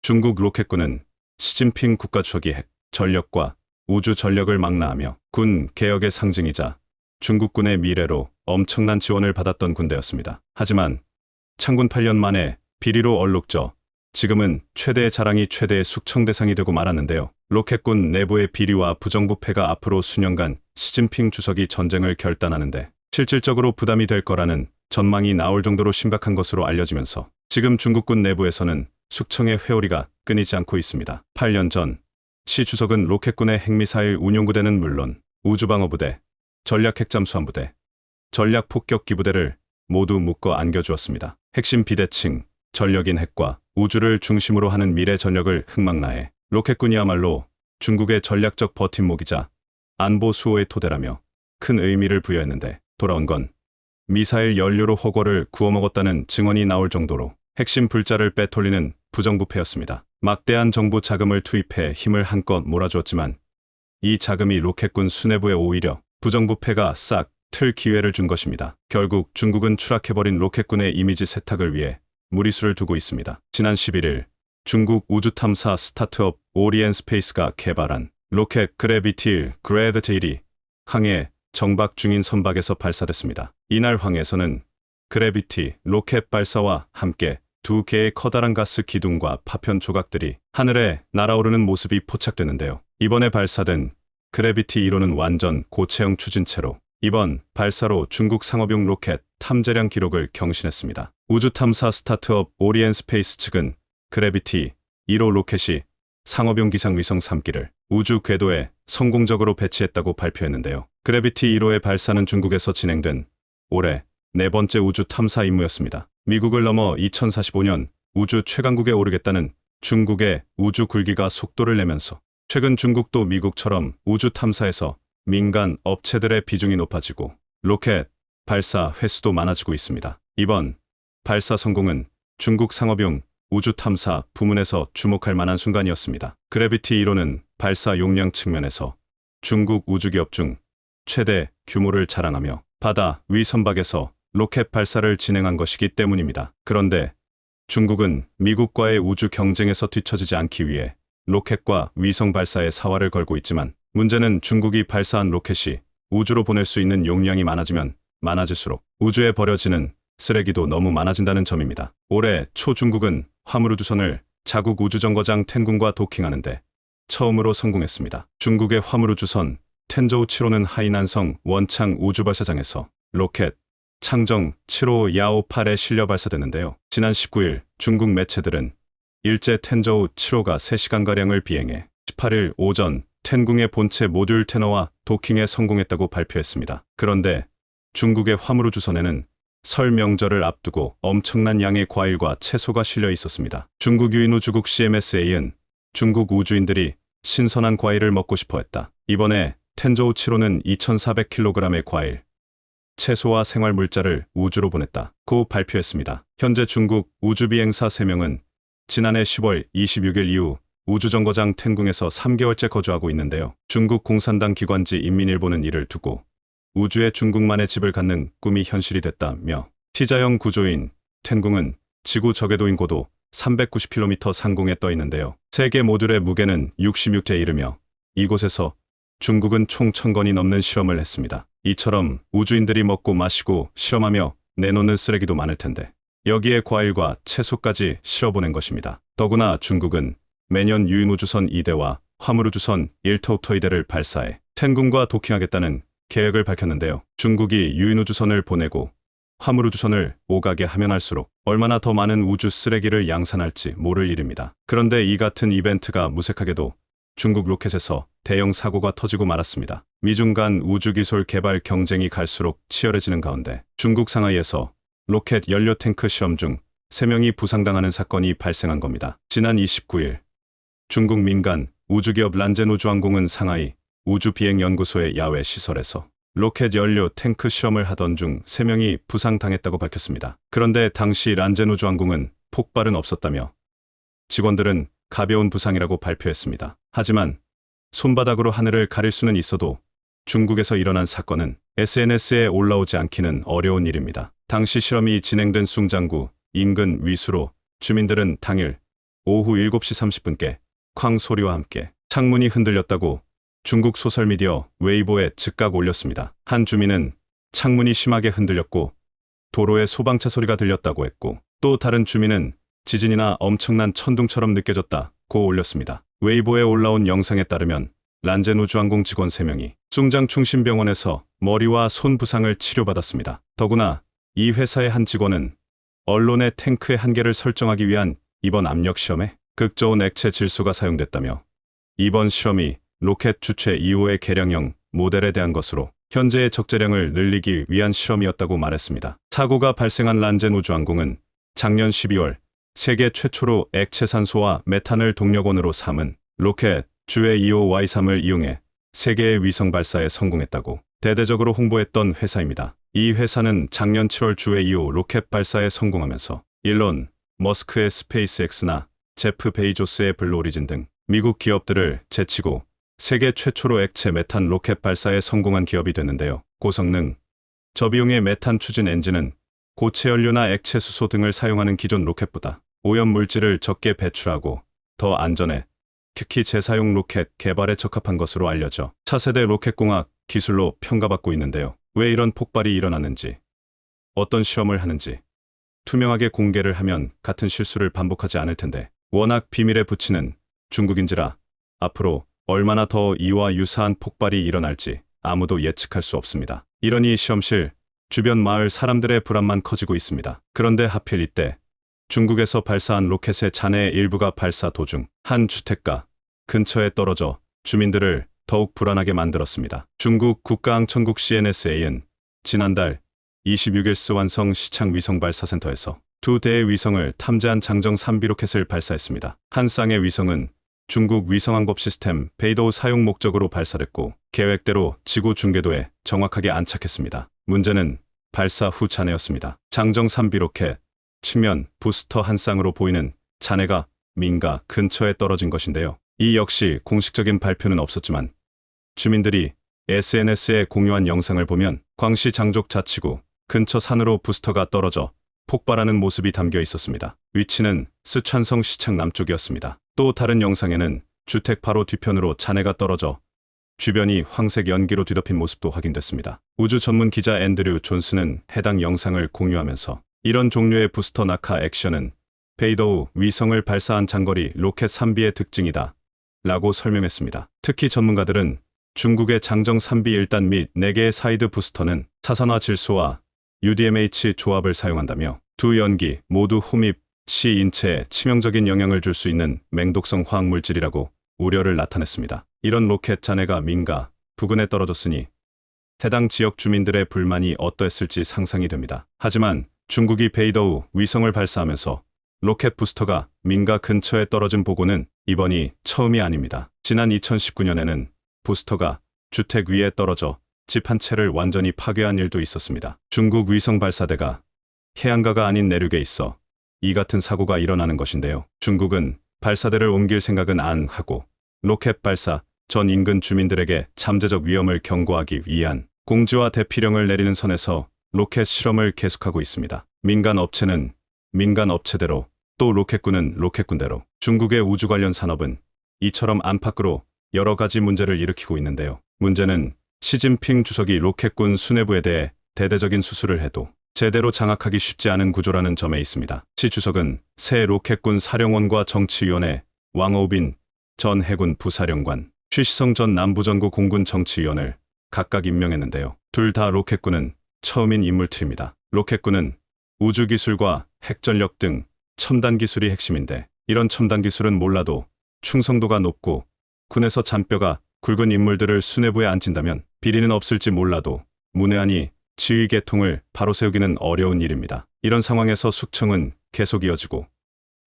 중국 로켓군은 시진핑 국가주석이 핵, 전력과 우주 전력을 망라하며 군 개혁의 상징이자 중국군의 미래로 엄청난 지원을 받았던 군대였습니다. 하지만 창군 8년 만에 비리로 얼룩져 지금은 최대의 자랑이 최대의 숙청 대상이 되고 말았는데요. 로켓군 내부의 비리와 부정부패가 앞으로 수년간 시진핑 주석이 전쟁을 결단하는데 실질적으로 부담이 될 거라는 전망이 나올 정도로 심각한 것으로 알려지면서 지금 중국군 내부에서는 숙청의 회오리가 끊이지 않고 있습니다. 8년 전 시 주석은 로켓군의 핵미사일 운용부대는 물론 우주방어부대, 전략핵잠수함부대, 전략폭격기부대를 모두 묶어 안겨주었습니다. 핵심 비대칭, 전력인 핵과 우주를 중심으로 하는 미래 전력을 흑막나해 로켓군이야말로 중국의 전략적 버팀목이자 안보 수호의 토대라며 큰 의미를 부여했는데 돌아온 건 미사일 연료로 허거를 구워먹었다는 증언이 나올 정도로 핵심 불자를 빼돌리는 부정부패였습니다. 막대한 정부 자금을 투입해 힘을 한껏 몰아주었지만 이 자금이 로켓군 수뇌부에 오히려 부정부패가 싹 틀 기회를 준 것입니다. 결국 중국은 추락해버린 로켓군의 이미지 세탁을 위해 무리수를 두고 있습니다. 지난 11일 중국 우주탐사 스타트업 오리엔스페이스가 개발한 로켓 그래비티 그래드테일이 항해 정박 중인 선박에서 발사됐습니다. 이날 항에서는 그래비티 로켓 발사와 함께 두 개의 커다란 가스 기둥과 파편 조각들이 하늘에 날아오르는 모습이 포착되는데요. 이번에 발사된 그래비티 1호는 완전 고체형 추진체로 이번 발사로 중국 상업용 로켓 탐재량 기록을 경신했습니다. 우주탐사 스타트업 오리엔스페이스 측은 그래비티 1호 로켓이 상업용 기상위성 3기를 우주 궤도에 성공적으로 배치했다고 발표했는데요. 그래비티 1호의 발사는 중국에서 진행된 올해 네 번째 우주 탐사 임무였습니다. 미국을 넘어 2045년 우주 최강국에 오르겠다는 중국의 우주 굴기가 속도를 내면서 최근 중국도 미국처럼 우주 탐사에서 민간 업체들의 비중이 높아지고 로켓 발사 횟수도 많아지고 있습니다. 이번 발사 성공은 중국 상업용 우주 탐사 부문에서 주목할 만한 순간이었습니다. 그래비티 1호는 발사 용량 측면에서 중국 우주기업 중 최대 규모를 자랑하며 바다 위 선박에서 로켓 발사를 진행한 것이기 때문입니다. 그런데 중국은 미국과의 우주 경쟁에서 뒤처지지 않기 위해 로켓과 위성 발사에 사활을 걸고 있지만 문제는 중국이 발사한 로켓이 우주로 보낼 수 있는 용량이 많아지면 많아질수록 우주에 버려지는 쓰레기도 너무 많아진다는 점입니다. 올해 초 중국은 화물우주선을 자국 우주정거장 텐군과 도킹하는데 처음으로 성공했습니다. 중국의 화물우주선 텐저우 7호는 하이난성 원창 우주발사장에서 로켓 창정 7호 야오 8에 실려 발사됐는데요. 지난 19일 중국 매체들은 일제 텐저우 7호가 3시간가량을 비행해 18일 오전 텐궁의 본체 모듈 테너와 도킹에 성공했다고 발표했습니다. 그런데 중국의 화물우주선에는 설 명절을 앞두고 엄청난 양의 과일과 채소가 실려 있었습니다. 중국 유인우주국 CMSA는 중국 우주인들이 신선한 과일을 먹고 싶어 했다. 이번에 텐저우 7호는 2,400kg의 과일, 채소와 생활물자를 우주로 보냈다고 발표했습니다. 현재 중국 우주비행사 3명은 지난해 10월 26일 이후 우주정거장 텐궁에서 3개월째 거주하고 있는데요. 중국 공산당 기관지 인민일보는 이를 두고 우주에 중국만의 집을 갖는 꿈이 현실이 됐다며 T자형 구조인 텐궁은 지구 저궤도인 고도 390km 상공에 떠 있는데요. 3개 모듈의 무게는 66에 이르며 이곳에서 중국은 총 1000건이 넘는 실험을 했습니다. 이처럼 우주인들이 먹고 마시고 실험하며 내놓는 쓰레기도 많을 텐데 여기에 과일과 채소까지 실어보낸 것입니다. 더구나 중국은 매년 유인우주선 2대와 화물우주선 1토토이대를 발사해 텐군과 도킹하겠다는 계획을 밝혔는데요. 중국이 유인우주선을 보내고 화물우주선을 오가게 하면 할수록 얼마나 더 많은 우주 쓰레기를 양산할지 모를 일입니다. 그런데 이 같은 이벤트가 무색하게도 중국 로켓에서 대형 사고가 터지고 말았습니다. 미중 간 우주기술 개발 경쟁이 갈수록 치열해지는 가운데 중국 상하이에서 로켓 연료 탱크 실험 중 3명이 부상당하는 사건이 발생한 겁니다. 지난 29일 중국 민간 우주기업 란젠우주항공은 상하이 우주비행연구소의 야외 시설에서 로켓 연료 탱크 시험을 하던 중 3명이 부상당했다고 밝혔습니다. 그런데 당시 란젠우주항공은 폭발은 없었다며 직원들은 가벼운 부상이라고 발표했습니다. 하지만 손바닥으로 하늘을 가릴 수는 있어도 중국에서 일어난 사건은 SNS에 올라오지 않기는 어려운 일입니다. 당시 실험이 진행된 숭장구 인근 위수로 주민들은 당일 오후 7시 30분께 쾅 소리와 함께 창문이 흔들렸다고 중국 소셜미디어 웨이보에 즉각 올렸습니다. 한 주민은 창문이 심하게 흔들렸고 도로에 소방차 소리가 들렸다고 했고, 또 다른 주민은 지진이나 엄청난 천둥처럼 느껴졌다고 올렸습니다. 웨이보에 올라온 영상에 따르면 란젠 우주항공 직원 3명이 숭장 충심병원에서 머리와 손 부상을 치료받았습니다. 더구나 이 회사의 한 직원은 언론의 탱크의 한계를 설정하기 위한 이번 압력 시험에 극저온 액체 질소가 사용됐다며, 이번 실험이 로켓 주체 2호의 개량형 모델에 대한 것으로 현재의 적재량을 늘리기 위한 실험이었다고 말했습니다. 사고가 발생한 란젠 우주항공은 작년 12월 세계 최초로 액체산소와 메탄을 동력원으로 삼은 로켓 주의 2호 Y3을 이용해 세계의 위성 발사에 성공했다고 대대적으로 홍보했던 회사입니다. 이 회사는 작년 7월 주의 2호 로켓 발사에 성공하면서 일론 머스크의 스페이스X나 제프 베이조스의 블루오리진 등 미국 기업들을 제치고 세계 최초로 액체 메탄 로켓 발사에 성공한 기업이 됐는데요. 고성능, 저비용의 메탄 추진 엔진은 고체 연료나 액체 수소 등을 사용하는 기존 로켓보다 오염 물질을 적게 배출하고 더 안전해 특히 재사용 로켓 개발에 적합한 것으로 알려져 차세대 로켓공학 기술로 평가받고 있는데요. 왜 이런 폭발이 일어났는지, 어떤 실험을 하는지 투명하게 공개를 하면 같은 실수를 반복하지 않을 텐데, 워낙 비밀에 붙이는 중국인지라 앞으로 얼마나 더 이와 유사한 폭발이 일어날지 아무도 예측할 수 없습니다. 이러니 시험실 주변 마을 사람들의 불안만 커지고 있습니다. 그런데 하필 이때 중국에서 발사한 로켓의 잔해의 일부가 발사 도중 한 주택가 근처에 떨어져 주민들을 더욱 불안하게 만들었습니다. 중국 국가항천국 CNSA는 지난달 26일 스완성 시창 위성 발사센터에서 2대의 위성을 탐지한 장정 3B 로켓을 발사했습니다. 한 쌍의 위성은 중국 위성항법 시스템 베이도우 사용 목적으로 발사됐고 계획대로 지구 중계도에 정확하게 안착했습니다. 문제는 발사 후 잔해였습니다. 장정 3B 로켓 측면 부스터 한 쌍으로 보이는 잔해가 민가 근처에 떨어진 것인데요. 이 역시 공식적인 발표는 없었지만 주민들이 SNS에 공유한 영상을 보면 광시 장족 자치구 근처 산으로 부스터가 떨어져 폭발하는 모습이 담겨 있었습니다. 위치는 스촨성 시창 남쪽이었습니다. 또 다른 영상에는 주택 바로 뒤편으로 잔해가 떨어져 주변이 황색 연기로 뒤덮인 모습도 확인됐습니다. 우주 전문 기자 앤드류 존스는 해당 영상을 공유하면서 이런 종류의 부스터 낙하 액션은 베이도우 위성을 발사한 장거리 로켓 3B의 특징이다 라고 설명했습니다. 특히 전문가들은 중국의 장정 3B 1단 및 4개의 사이드 부스터는 사산화 질소와 UDMH 조합을 사용한다며 두 연기 모두 호흡 시 인체에 치명적인 영향을 줄 수 있는 맹독성 화학물질이라고 우려를 나타냈습니다. 이런 로켓 잔해가 민가 부근에 떨어졌으니 해당 지역 주민들의 불만이 어떠했을지 상상이 됩니다. 하지만 중국이 베이도우 위성을 발사하면서 로켓 부스터가 민가 근처에 떨어진 보고는 이번이 처음이 아닙니다. 지난 2019년에는 부스터가 주택 위에 떨어져 집 한 채를 완전히 파괴한 일도 있었습니다. 중국 위성 발사대가 해안가가 아닌 내륙에 있어 이 같은 사고가 일어나는 것인데요. 중국은 발사대를 옮길 생각은 안 하고 로켓 발사 전 인근 주민들에게 잠재적 위험을 경고하기 위한 공지와 대피령을 내리는 선에서 로켓 실험을 계속하고 있습니다. 민간 업체는 민간 업체대로, 또 로켓군은 로켓군대로 중국의 우주 관련 산업은 이처럼 안팎으로 여러 가지 문제를 일으키고 있는데요. 문제는 시진핑 주석이 로켓군 수뇌부에 대해 대대적인 수술을 해도 제대로 장악하기 쉽지 않은 구조라는 점에 있습니다. 시 주석은 새 로켓군 사령원과 정치위원회, 왕오빈 전 해군 부사령관, 취시성 전 남부전구 공군 정치위원을 각각 임명했는데요. 둘 다 로켓군은 처음인 인물들입니다. 로켓군은 우주기술과 핵전력 등 첨단 기술이 핵심인데, 이런 첨단 기술은 몰라도 충성도가 높고 군에서 잔뼈가 굵은 인물들을 수뇌부에 앉힌다면 비리는 없을지 몰라도 문외한이 지휘 계통을 바로 세우기는 어려운 일입니다. 이런 상황에서 숙청은 계속 이어지고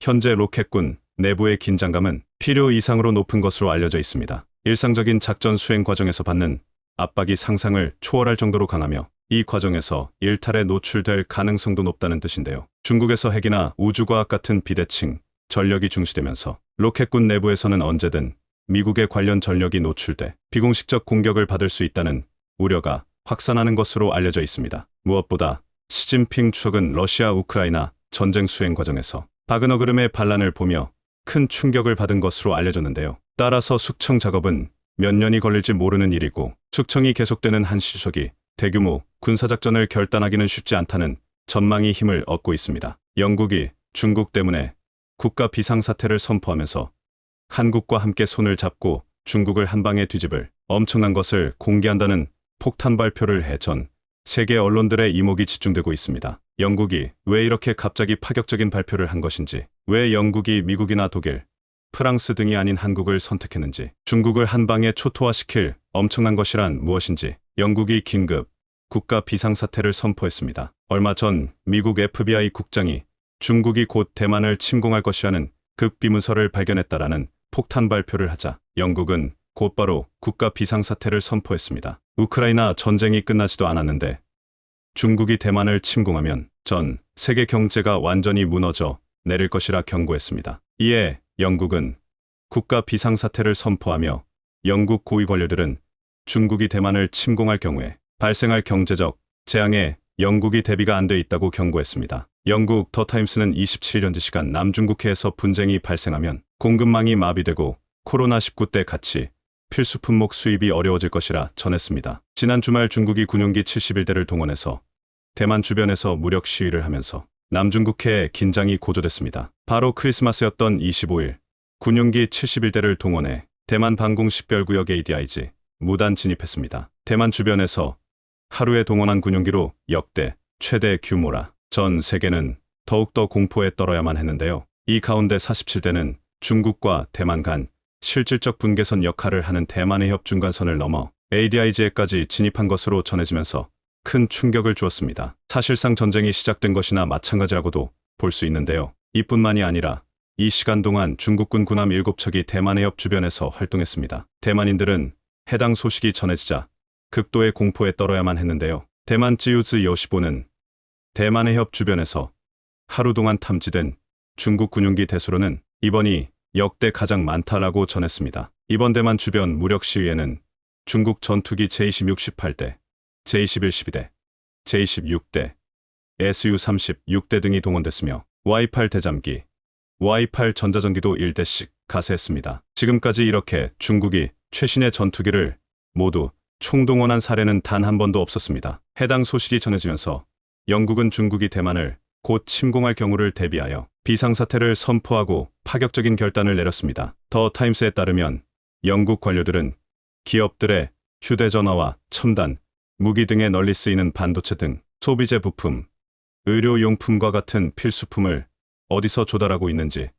현재 로켓군 내부의 긴장감은 필요 이상으로 높은 것으로 알려져 있습니다. 일상적인 작전 수행 과정에서 받는 압박이 상상을 초월할 정도로 강하며 이 과정에서 일탈에 노출될 가능성도 높다는 뜻인데요. 중국에서 핵이나 우주과학 같은 비대칭 전력이 중시되면서 로켓군 내부에서는 언제든 미국의 관련 전력이 노출돼 비공식적 공격을 받을 수 있다는 우려가 확산하는 것으로 알려져 있습니다. 무엇보다 시진핑 주석은 러시아 우크라이나 전쟁 수행 과정에서 바그너그름의 반란을 보며 큰 충격을 받은 것으로 알려졌는데요. 따라서 숙청 작업은 몇 년이 걸릴지 모르는 일이고 숙청이 계속되는 한 시적이 대규모 군사작전을 결단하기는 쉽지 않다는 전망이 힘을 얻고 있습니다. 영국이 중국 때문에 국가 비상사태를 선포하면서 한국과 함께 손을 잡고 중국을 한방에 뒤집을 엄청난 것을 공개한다는 폭탄 발표를 해 전 세계 언론들의 이목이 집중되고 있습니다. 영국이 왜 이렇게 갑자기 파격적인 발표를 한 것인지, 왜 영국이 미국이나 독일, 프랑스 등이 아닌 한국을 선택했는지, 중국을 한방에 초토화시킬 엄청난 것이란 무엇인지, 영국이 긴급 국가 비상사태를 선포했습니다. 얼마 전 미국 FBI 국장이 중국이 곧 대만을 침공할 것이라는 급비문서를 발견했다라는 폭탄 발표를 하자 영국은 곧바로 국가 비상사태를 선포했습니다. 우크라이나 전쟁이 끝나지도 않았는데 중국이 대만을 침공하면 전 세계 경제가 완전히 무너져 내릴 것이라 경고했습니다. 이에 영국은 국가 비상사태를 선포하며 영국 고위 관료들은 중국이 대만을 침공할 경우에 발생할 경제적 재앙에 영국이 대비가 안 돼 있다고 경고했습니다. 영국 더 타임스는 27년지 시간 남중국해에서 분쟁이 발생하면 공급망이 마비되고 코로나19 때 같이 필수 품목 수입이 어려워질 것이라 전했습니다. 지난 주말 중국이 군용기 71대를 동원해서 대만 주변에서 무력 시위를 하면서 남중국해의 긴장이 고조됐습니다. 바로 크리스마스였던 25일 군용기 71대를 동원해 대만 방공 식별구역 ADIG 무단 진입했습니다. 대만 주변에서 하루에 동원한 군용기로 역대 최대 규모라 전 세계는 더욱더 공포에 떨어야만 했는데요. 이 가운데 47대는 중국과 대만 간 실질적 분계선 역할을 하는 대만의 협 중간선을 넘어 ADIG에까지 진입한 것으로 전해지면서 큰 충격을 주었습니다. 사실상 전쟁이 시작된 것이나 마찬가지라고도 볼 수 있는데요. 이뿐만이 아니라 이 시간 동안 중국군 군함 7척이 대만의 협 주변에서 활동했습니다. 대만인들은 해당 소식이 전해지자 극도의 공포에 떨어야만 했는데요. 대만 찌우즈 여시보는 대만의 협 주변에서 하루 동안 탐지된 중국 군용기 대수로는 이번이 역대 가장 많다라고 전했습니다. 이번 대만 주변 무력 시위에는 중국 전투기 J-26 18대, J-21 12대, J-16 대, Su-30 6대 등이 동원됐으며 Y-8 대잠기, Y-8 전자전기도 1대씩 가세했습니다. 지금까지 이렇게 중국이 최신의 전투기를 모두 총동원한 사례는 단 한 번도 없었습니다. 해당 소식이 전해지면서 영국은 중국이 대만을 곧 침공할 경우를 대비하여 비상사태를 선포하고 파격적인 결단을 내렸습니다. 더 타임스에 따르면 영국 관료들은 기업들의 휴대전화와 첨단, 무기 등에 널리 쓰이는 반도체 등 소비재 부품, 의료용품과 같은 필수품을 어디서 조달하고 있는지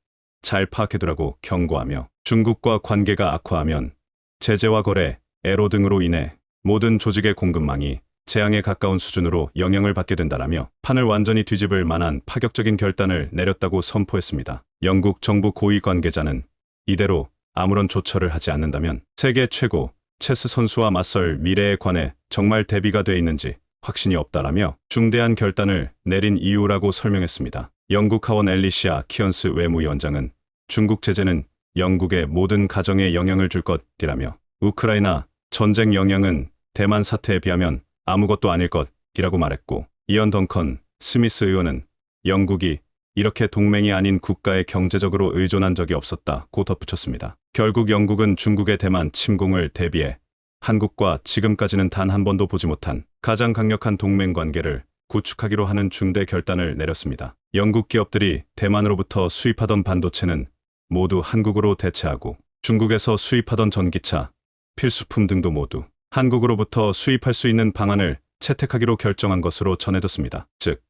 잘 파악해두라고 경고하며 중국과 관계가 악화하면 제재와 거래, 애로 등으로 인해 모든 조직의 공급망이 재앙에 가까운 수준으로 영향을 받게 된다라며 판을 완전히 뒤집을 만한 파격적인 결단을 내렸다고 선포했습니다. 영국 정부 고위 관계자는 이대로 아무런 조처를 하지 않는다면 세계 최고 체스 선수와 맞설 미래에 관해 정말 대비가 돼 있는지 확신이 없다라며 중대한 결단을 내린 이유라고 설명했습니다. 영국 하원 엘리시아 키언스 외무위원장은 중국 제재는 영국의 모든 가정에 영향을 줄 것이라며 우크라이나 전쟁 영향은 대만 사태에 비하면 아무것도 아닐 것이라고 말했고, 이언 덩컨 스미스 의원은 영국이 이렇게 동맹이 아닌 국가에 경제적으로 의존한 적이 없었다고 덧붙였습니다. 결국 영국은 중국의 대만 침공을 대비해 한국과 지금까지는 단 한 번도 보지 못한 가장 강력한 동맹 관계를 구축하기로 하는 중대 결단을 내렸습니다. 영국 기업들이 대만으로부터 수입하던 반도체는 모두 한국으로 대체하고 중국에서 수입하던 전기차, 필수품 등도 모두 한국으로부터 수입할 수 있는 방안을 채택하기로 결정한 것으로 전해졌습니다. 즉,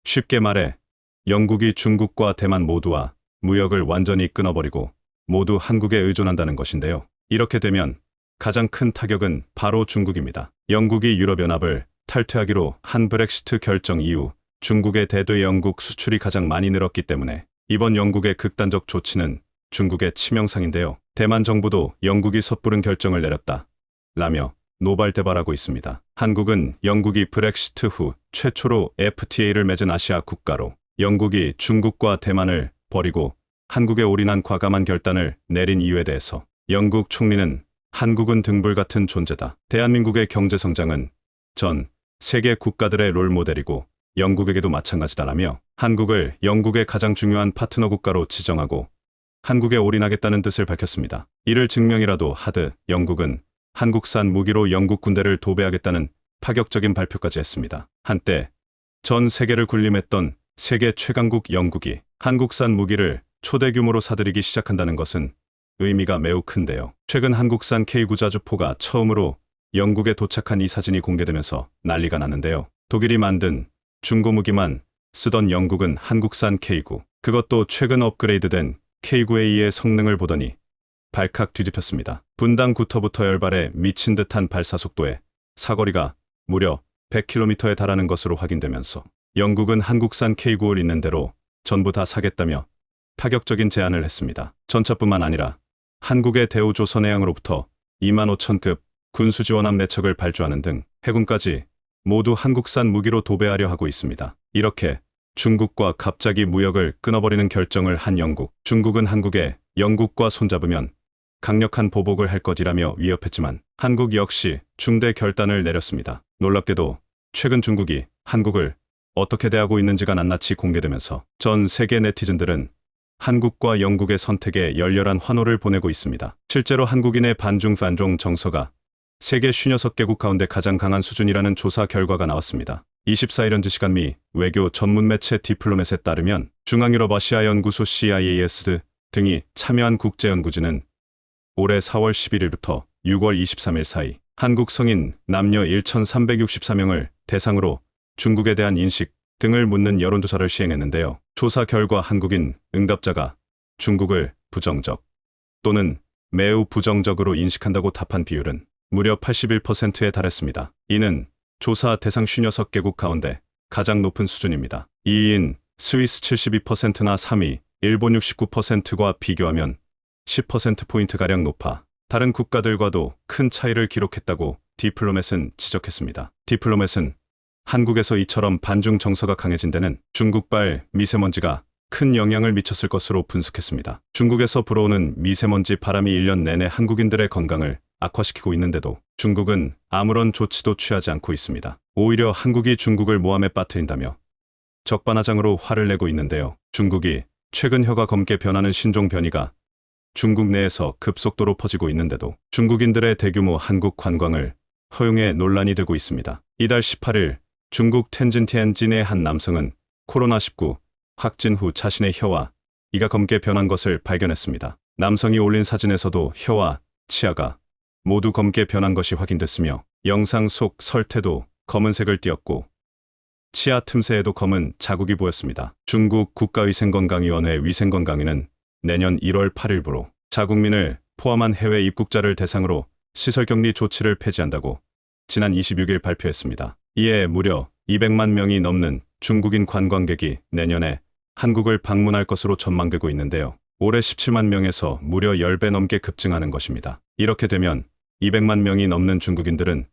쉽게 말해 영국이 중국과 대만 모두와 무역을 완전히 끊어버리고 모두 한국에 의존한다는 것인데요. 이렇게 되면 가장 큰 타격은 바로 중국입니다. 영국이 유럽연합을 탈퇴하기로 한 브렉시트 결정 이후 중국의 대두 영국 수출이 가장 많이 늘었기 때문에 이번 영국의 극단적 조치는 중국의 치명상인데요. 대만 정부도 영국이 섣부른 결정을 내렸다 라며 노발대발하고 있습니다. 한국은 영국이 브렉시트 후 최초로 FTA를 맺은 아시아 국가로 영국이 중국과 대만을 버리고 한국에 올인한 과감한 결단을 내린 이유에 대해서 영국 총리는 한국은 등불 같은 존재다. 대한민국의 경제 성장은 전 세계 국가들의 롤모델이고 영국에게도 마찬가지다라며 한국을 영국의 가장 중요한 파트너 국가로 지정하고 한국에 올인하겠다는 뜻을 밝혔습니다. 이를 증명이라도 하듯 영국은 한국산 무기로 영국 군대를 도배하겠다는 파격적인 발표까지 했습니다. 한때 전 세계를 군림했던 세계 최강국 영국이 한국산 무기를 초대 규모로 사들이기 시작한다는 것은 의미가 매우 큰데요. 최근 한국산 K9 자주포가 처음으로 영국에 도착한 이 사진이 공개되면서 난리가 났는데요. 독일이 만든 중고무기만 쓰던 영국은 한국산 K9, 그것도 최근 업그레이드된 K9A의 성능을 보더니 발칵 뒤집혔습니다. 분당 구터부터 열발에 미친 듯한 발사 속도에 사거리가 무려 100km에 달하는 것으로 확인되면서 영국은 한국산 K9를 있는 대로 전부 다 사겠다며 파격적인 제안을 했습니다. 전차뿐만 아니라 한국의 대우조선해양으로부터 25,000급 군수지원함 4척을 발주하는 등 해군까지 모두 한국산 무기로 도배하려 하고 있습니다. 이렇게 중국과 갑자기 무역을 끊어버리는 결정을 한 영국. 중국은 한국에 영국과 손잡으면 강력한 보복을 할 것이라며 위협했지만 한국 역시 중대 결단을 내렸습니다. 놀랍게도 최근 중국이 한국을 어떻게 대하고 있는지가 낱낱이 공개되면서 전 세계 네티즌들은 한국과 영국의 선택에 열렬한 환호를 보내고 있습니다. 실제로 한국인의 반중 정서가 세계 56개국 가운데 가장 강한 수준이라는 조사 결과가 나왔습니다. 24일 현지 시간 미 외교 전문 매체 디플로맷에 따르면 중앙유럽 아시아 연구소 CIAS 등이 참여한 국제연구진은 올해 4월 11일부터 6월 23일 사이 한국 성인 남녀 1,364명을 대상으로 중국에 대한 인식 등을 묻는 여론조사를 시행했는데요. 조사 결과 한국인 응답자가 중국을 부정적 또는 매우 부정적으로 인식한다고 답한 비율은 무려 81%에 달했습니다. 이는 조사 대상 56개국 가운데 가장 높은 수준입니다. 2위인 스위스 72%나 3위 일본 69%과 비교하면 10%포인트가량 높아 다른 국가들과도 큰 차이를 기록했다고 디플로맷은 지적했습니다. 디플로맷은 한국에서 이처럼 반중 정서가 강해진 데는 중국발 미세먼지가 큰 영향을 미쳤을 것으로 분석했습니다. 중국에서 불어오는 미세먼지 바람이 1년 내내 한국인들의 건강을 악화시키고 있는데도 중국은 아무런 조치도 취하지 않고 있습니다. 오히려 한국이 중국을 모함에 빠뜨린다며 적반하장으로 화를 내고 있는데요. 중국이 최근 혀가 검게 변하는 신종 변이가 중국 내에서 급속도로 퍼지고 있는데도 중국인들의 대규모 한국 관광을 허용해 논란이 되고 있습니다. 이달 18일 중국 텐진티안진의 한 남성은 코로나19 확진 후 자신의 혀와 이가 검게 변한 것을 발견했습니다. 남성이 올린 사진에서도 혀와 치아가 모두 검게 변한 것이 확인됐으며 영상 속 설태도 검은색을 띠었고 치아 틈새에도 검은 자국이 보였습니다. 중국 국가위생건강위원회 위생건강위는 내년 1월 8일부로 자국민을 포함한 해외 입국자를 대상으로 시설격리 조치를 폐지한다고 지난 26일 발표했습니다. 이에 무려 200만 명이 넘는 중국인 관광객이 내년에 한국을 방문할 것으로 전망되고 있는데요. 올해 17만 명에서 무려 10배 넘게 급증하는 것입니다. 이렇게 되면 200만 명이 넘는 중국인들은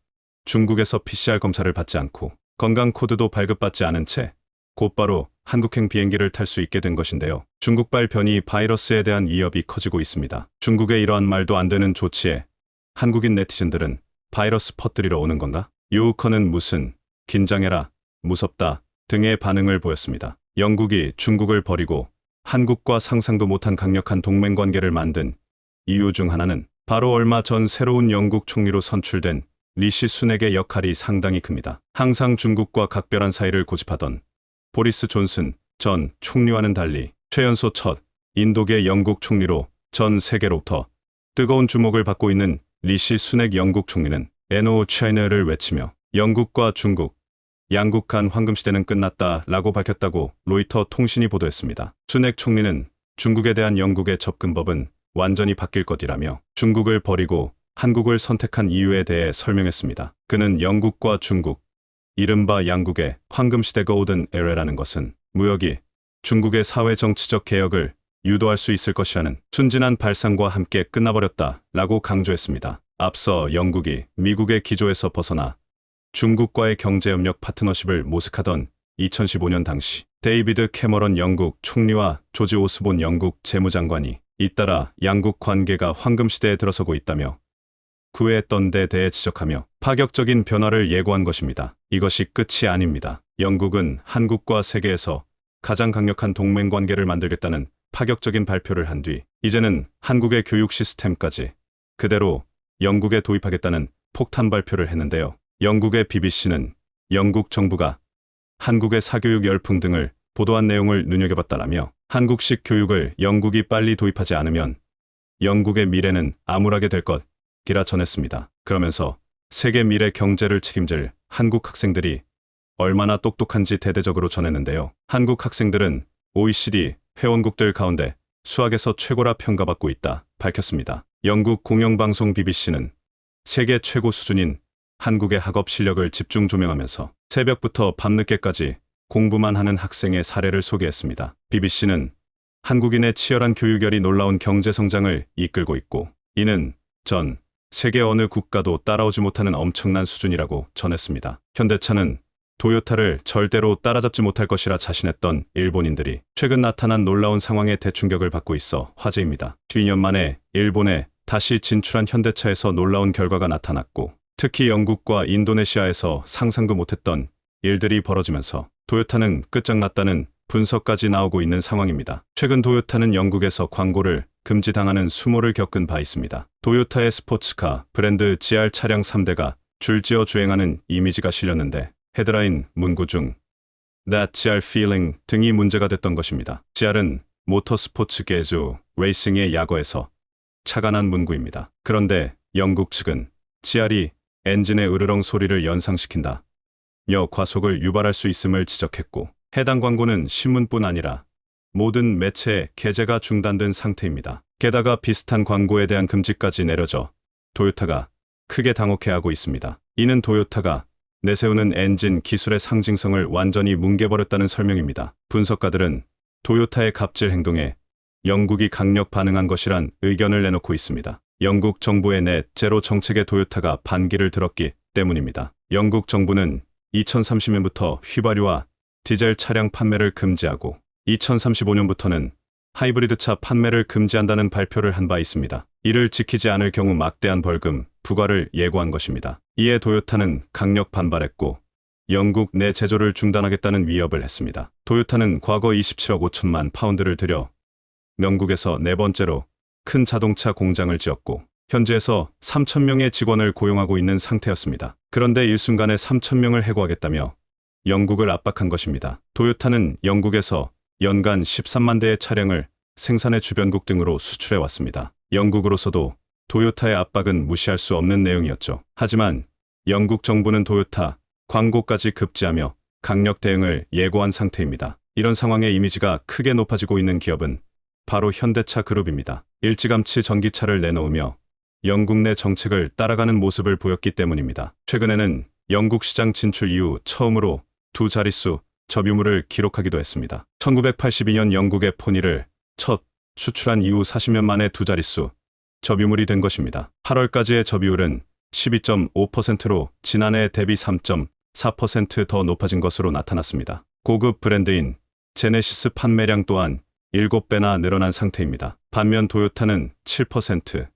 중국에서 PCR 검사를 받지 않고 건강 코드도 발급받지 않은 채 곧바로 한국행 비행기를 탈 수 있게 된 것인데요. 중국발 변이 바이러스에 대한 위협이 커지고 있습니다. 중국의 이러한 말도 안 되는 조치에 한국인 네티즌들은 바이러스 퍼뜨리러 오는 건가? 유우커는 무슨 긴장해라, 무섭다 등의 반응을 보였습니다. 영국이 중국을 버리고 한국과 상상도 못한 강력한 동맹관계를 만든 이유 중 하나는 바로 얼마 전 새로운 영국 총리로 선출된 리시 순핵의 역할이 상당히 큽니다. 항상 중국과 각별한 사이를 고집하던 보리스 존슨 전 총리와는 달리 최연소 첫 인도계 영국 총리로 전 세계로부터 뜨거운 주목을 받고 있는 리시 순핵 영국 총리는 NO China를 외치며 영국과 중국, 양국 간 황금시대는 끝났다라고 밝혔다고 로이터 통신이 보도했습니다. 순핵 총리는 중국에 대한 영국의 접근법은 완전히 바뀔 것이라며 중국을 버리고 한국을 선택한 이유에 대해 설명했습니다. 그는 영국과 중국, 이른바 양국의 황금시대가 오던 에라라는 것은 무역이 중국의 사회정치적 개혁을 유도할 수 있을 것이라는 순진한 발상과 함께 끝나버렸다라고 강조했습니다. 앞서 영국이 미국의 기조에서 벗어나 중국과의 경제협력 파트너십을 모색하던 2015년 당시 데이비드 캐머런 영국 총리와 조지 오스본 영국 재무장관이 잇따라 양국 관계가 황금시대에 들어서고 있다며 구애했던 데 대해 지적하며 파격적인 변화를 예고한 것입니다. 이것이 끝이 아닙니다. 영국은 한국과 세계에서 가장 강력한 동맹관계를 만들겠다는 파격적인 발표를 한 뒤 이제는 한국의 교육 시스템까지 그대로 영국에 도입하겠다는 폭탄 발표를 했는데요. 영국의 BBC는 영국 정부가 한국의 사교육 열풍 등을 보도한 내용을 눈여겨봤다라며 한국식 교육을 영국이 빨리 도입하지 않으면 영국의 미래는 암울하게 될 것이라 전했습니다. 그러면서 세계 미래 경제를 책임질 한국 학생들이 얼마나 똑똑한지 대대적으로 전했는데요. 한국 학생들은 OECD 회원국들 가운데 수학에서 최고라 평가받고 있다 밝혔습니다. 영국 공영방송 BBC는 세계 최고 수준인 한국의 학업 실력을 집중 조명하면서 새벽부터 밤늦게까지 공부만 하는 학생의 사례를 소개했습니다. BBC는 한국인의 치열한 교육열이 놀라운 경제 성장을 이끌고 있고 이는 전 세계 어느 국가도 따라오지 못하는 엄청난 수준이라고 전했습니다. 현대차는 도요타를 절대로 따라잡지 못할 것이라 자신했던 일본인들이 최근 나타난 놀라운 상황에 대충격을 받고 있어 화제입니다. 12년 만에 일본에 다시 진출한 현대차에서 놀라운 결과가 나타났고 특히 영국과 인도네시아에서 상상도 못했던 일들이 벌어지면서 도요타는 끝장났다는 분석까지 나오고 있는 상황입니다. 최근 도요타는 영국에서 광고를 금지당하는 수모를 겪은 바 있습니다. 도요타의 스포츠카 브랜드 GR 차량 3대가 줄지어 주행하는 이미지가 실렸는데 헤드라인 문구 중 That GR feeling 등이 문제가 됐던 것입니다. GR은 모터스포츠 계주 레이싱의 약어에서 차가 난 문구입니다. 그런데 영국 측은 GR이 엔진의 으르렁 소리를 연상시킨다 며 과속을 유발할 수 있음을 지적했고 해당 광고는 신문뿐 아니라 모든 매체의 게재가 중단된 상태입니다. 게다가 비슷한 광고에 대한 금지까지 내려져 도요타가 크게 당혹해하고 있습니다. 이는 도요타가 내세우는 엔진 기술의 상징성을 완전히 뭉개버렸다는 설명입니다. 분석가들은 도요타의 갑질 행동에 영국이 강력 반응한 것이란 의견을 내놓고 있습니다. 영국 정부의 넷 제로 정책에 도요타가 반기를 들었기 때문입니다. 영국 정부는 2030년부터 휘발유와 디젤 차량 판매를 금지하고 2035년부터는 하이브리드 차 판매를 금지한다는 발표를 한 바 있습니다. 이를 지키지 않을 경우 막대한 벌금, 부과를 예고한 것입니다. 이에 도요타는 강력 반발했고 영국 내 제조를 중단하겠다는 위협을 했습니다. 도요타는 과거 27억 5천만 파운드를 들여 영국에서 네 번째로 큰 자동차 공장을 지었고 현지에서 3,000명의 직원을 고용하고 있는 상태였습니다. 그런데 일순간에 3,000명을 해고하겠다며 영국을 압박한 것입니다. 도요타는 영국에서 연간 13만 대의 차량을 생산해 주변국 등으로 수출해 왔습니다. 영국으로서도 도요타의 압박은 무시할 수 없는 내용이었죠. 하지만 영국 정부는 도요타 광고까지 급지하며 강력 대응을 예고한 상태입니다. 이런 상황의 이미지가 크게 높아지고 있는 기업은 바로 현대차 그룹입니다. 일찌감치 전기차를 내놓으며 영국 내 정책을 따라가는 모습을 보였기 때문입니다. 최근에는 영국 시장 진출 이후 처음으로 두 자릿수 점유율을 기록하기도 했습니다. 1982년 영국의 포니를 첫 수출한 이후 40년 만에 두 자릿수 점유율이 된 것입니다. 8월까지의 점유율은 12.5%로 지난해 대비 3.4% 더 높아진 것으로 나타났습니다. 고급 브랜드인 제네시스 판매량 또한 7배나 늘어난 상태입니다. 반면 도요타는 7%,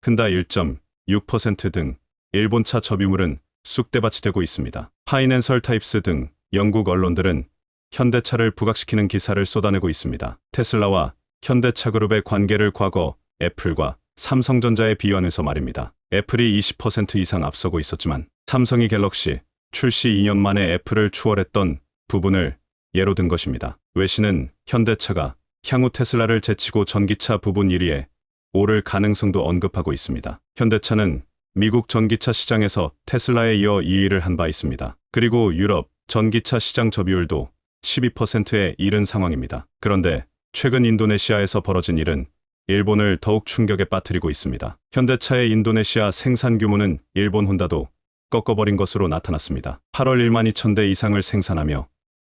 흔다 1.6% 등 일본차 점유율은 쑥대밭이 되고 있습니다. 파이낸셜 타입스 등 영국 언론들은 현대차를 부각시키는 기사를 쏟아내고 있습니다. 테슬라와 현대차 그룹의 관계를 과거 애플과 삼성전자에 비유하면서 말입니다. 애플이 20% 이상 앞서고 있었지만 삼성이 갤럭시 출시 2년 만에 애플을 추월했던 부분을 예로 든 것입니다. 외신은 현대차가 향후 테슬라를 제치고 전기차 부분 1위에 오를 가능성도 언급하고 있습니다. 현대차는 미국 전기차 시장에서 테슬라에 이어 2위를 한 바 있습니다. 그리고 유럽 전기차 시장 점유율도 12%에 이른 상황입니다. 그런데 최근 인도네시아에서 벌어진 일은 일본을 더욱 충격에 빠뜨리고 있습니다. 현대차의 인도네시아 생산 규모는 일본 혼다도 꺾어버린 것으로 나타났습니다. 8월 1만 2천 대 이상을 생산하며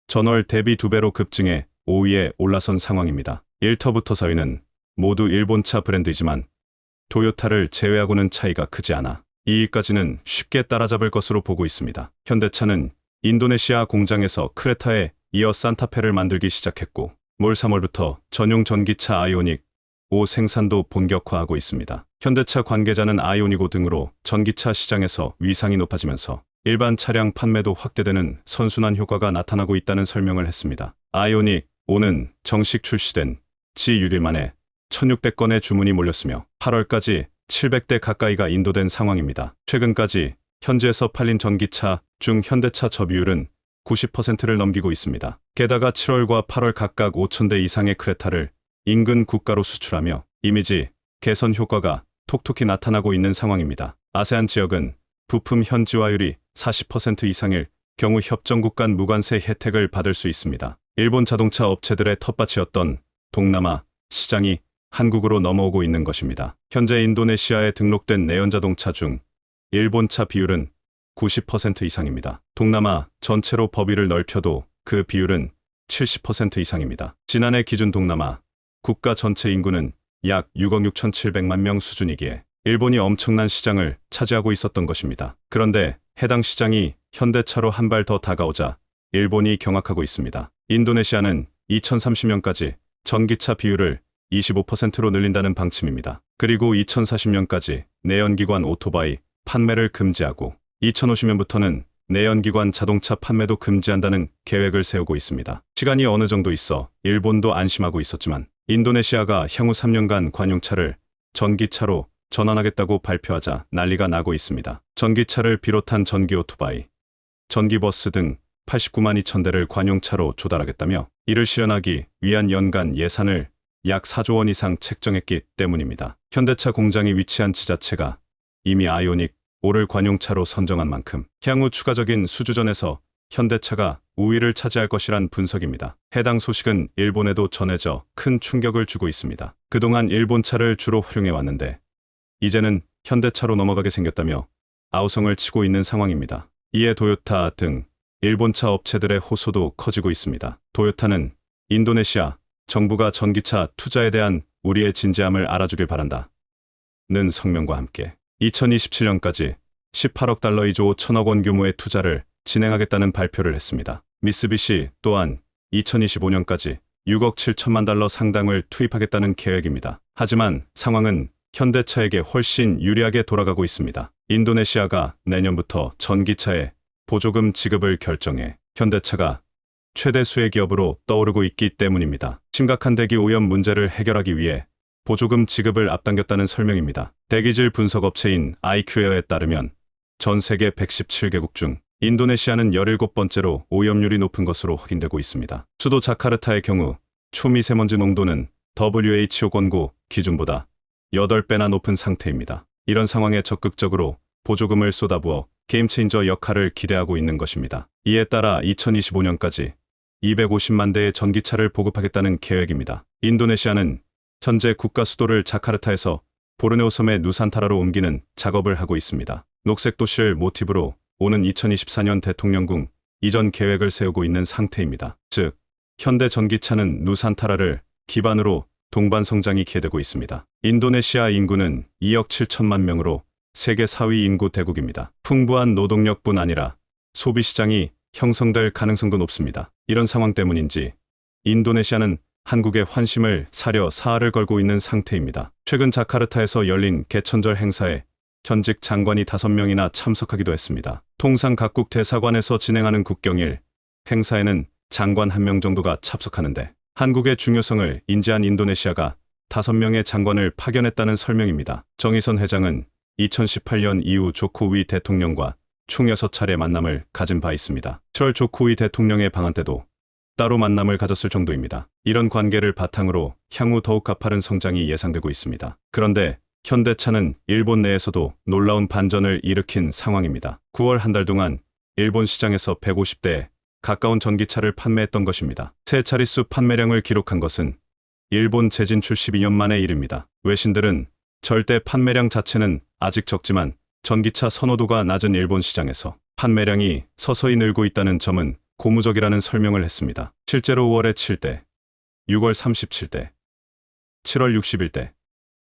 전월 대비 2배로 급증해 5위에 올라선 상황입니다. 1터부터 4위는 모두 일본차 브랜드이지만 도요타를 제외하고는 차이가 크지 않아 2위까지는 쉽게 따라잡을 것으로 보고 있습니다. 현대차는 인도네시아 공장에서 크레타에 이어 산타페를 만들기 시작했고 올 3월부터 전용 전기차 아이오닉 5 생산도 본격화하고 있습니다. 현대차 관계자는 아이오닉 5 등으로 전기차 시장에서 위상이 높아지면서 일반 차량 판매도 확대되는 선순환 효과가 나타나고 있다는 설명을 했습니다. 아이오닉 5는 정식 출시된 지6일 만에 1600건의 주문이 몰렸으며 8월까지 700대 가까이가 인도된 상황입니다. 최근까지 현지에서 팔린 전기차 중 현대차 접이율은 90%를 넘기고 있습니다. 게다가 7월과 8월 각각 5000대 이상의 크레타를 인근 국가로 수출하며 이미지 개선 효과가 톡톡히 나타나고 있는 상황입니다. 아세안 지역은 부품 현지화율이 40% 이상일 경우 협정국 간 무관세 혜택을 받을 수 있습니다. 일본 자동차 업체들의 텃밭이었던 동남아 시장이 한국으로 넘어오고 있는 것입니다. 현재 인도네시아에 등록된 내연자동차 중 일본차 비율은 90% 이상입니다. 동남아 전체로 법위를 넓혀도 그 비율은 70% 이상입니다. 지난해 기준 동남아 국가 전체 인구는 약 6억 6,700만 명 수준이기에 일본이 엄청난 시장을 차지하고 있었던 것입니다. 그런데 해당 시장이 현대차로 한 발 더 다가오자 일본이 경악하고 있습니다. 인도네시아는 2030년까지 전기차 비율을 25%로 늘린다는 방침입니다. 그리고 2040년까지 내연기관 오토바이 판매를 금지하고 2050년부터는 내연기관 자동차 판매도 금지한다는 계획을 세우고 있습니다. 시간이 어느 정도 있어 일본도 안심하고 있었지만 인도네시아가 향후 3년간 관용차를 전기차로 전환하겠다고 발표하자 난리가 나고 있습니다. 전기차를 비롯한 전기 오토바이, 전기버스 등 89만 2천 대를 관용차로 조달하겠다며 이를 실현하기 위한 연간 예산을 약 4조 원 이상 책정했기 때문입니다. 현대차 공장이 위치한 지자체가 이미 아이오닉 5를 관용차로 선정한 만큼 향후 추가적인 수주전에서 현대차가 우위를 차지할 것이란 분석입니다. 해당 소식은 일본에도 전해져 큰 충격을 주고 있습니다. 그동안 일본차를 주로 활용해왔는데 이제는 현대차로 넘어가게 생겼다며 아우성을 치고 있는 상황입니다. 이에 도요타 등 일본차 업체들의 호소도 커지고 있습니다. 도요타는 인도네시아 정부가 전기차 투자에 대한 우리의 진지함을 알아주길 바란다 는 성명과 함께 2027년까지 18억 달러 2조 5천억 원 규모의 투자를 진행하겠다는 발표를 했습니다. 미쓰비시 또한 2025년까지 6억 7천만 달러 상당을 투입하겠다는 계획입니다. 하지만 상황은 현대차에게 훨씬 유리하게 돌아가고 있습니다. 인도네시아가 내년부터 전기차에 보조금 지급을 결정해 현대차가 최대 수혜 기업으로 떠오르고 있기 때문입니다. 심각한 대기 오염 문제를 해결하기 위해 보조금 지급을 앞당겼다는 설명입니다. 대기질 분석업체인 IQ에어에 따르면 전 세계 117개국 중 인도네시아는 17번째로 오염률이 높은 것으로 확인되고 있습니다. 수도 자카르타의 경우 초미세먼지 농도는 WHO 권고 기준보다 8배나 높은 상태입니다. 이런 상황에 적극적으로 보조금을 쏟아부어 게임체인저 역할을 기대하고 있는 것입니다. 이에 따라 2025년까지 250만 대의 전기차를 보급하겠다는 계획입니다. 인도네시아는 현재 국가 수도를 자카르타에서 보르네오 섬의 누산타라로 옮기는 작업을 하고 있습니다. 녹색 도시를 모티브로 오는 2024년 대통령궁 이전 계획을 세우고 있는 상태입니다. 즉, 현대 전기차는 누산타라를 기반으로 동반 성장이 기대되고 있습니다. 인도네시아 인구는 2억 7천만 명으로 세계 4위 인구 대국입니다. 풍부한 노동력뿐 아니라 소비시장이 형성될 가능성도 높습니다. 이런 상황 때문인지 인도네시아는 한국의 환심을 사려 사활을 걸고 있는 상태입니다. 최근 자카르타에서 열린 개천절 행사에 현직 장관이 5명이나 참석하기도 했습니다. 통상 각국 대사관에서 진행하는 국경일 행사에는 장관 1명 정도가 참석하는데 한국의 중요성을 인지한 인도네시아가 5명의 장관을 파견했다는 설명입니다. 정의선 회장은 2018년 이후 조코위 대통령과 총 6차례 만남을 가진 바 있습니다. 7월 조코위 대통령의 방한 때도 따로 만남을 가졌을 정도입니다. 이런 관계를 바탕으로 향후 더욱 가파른 성장이 예상되고 있습니다. 그런데 현대차는 일본 내에서도 놀라운 반전을 일으킨 상황입니다. 9월 한 달 동안 일본 시장에서 150대에 가까운 전기차를 판매했던 것입니다. 세 차례수 판매량을 기록한 것은 일본 재진출 12년 만의 일입니다. 외신들은 절대 판매량 자체는 아직 적지만 전기차 선호도가 낮은 일본 시장에서 판매량이 서서히 늘고 있다는 점은 고무적이라는 설명을 했습니다. 실제로 5월에 7대, 6월 37대, 7월 61대,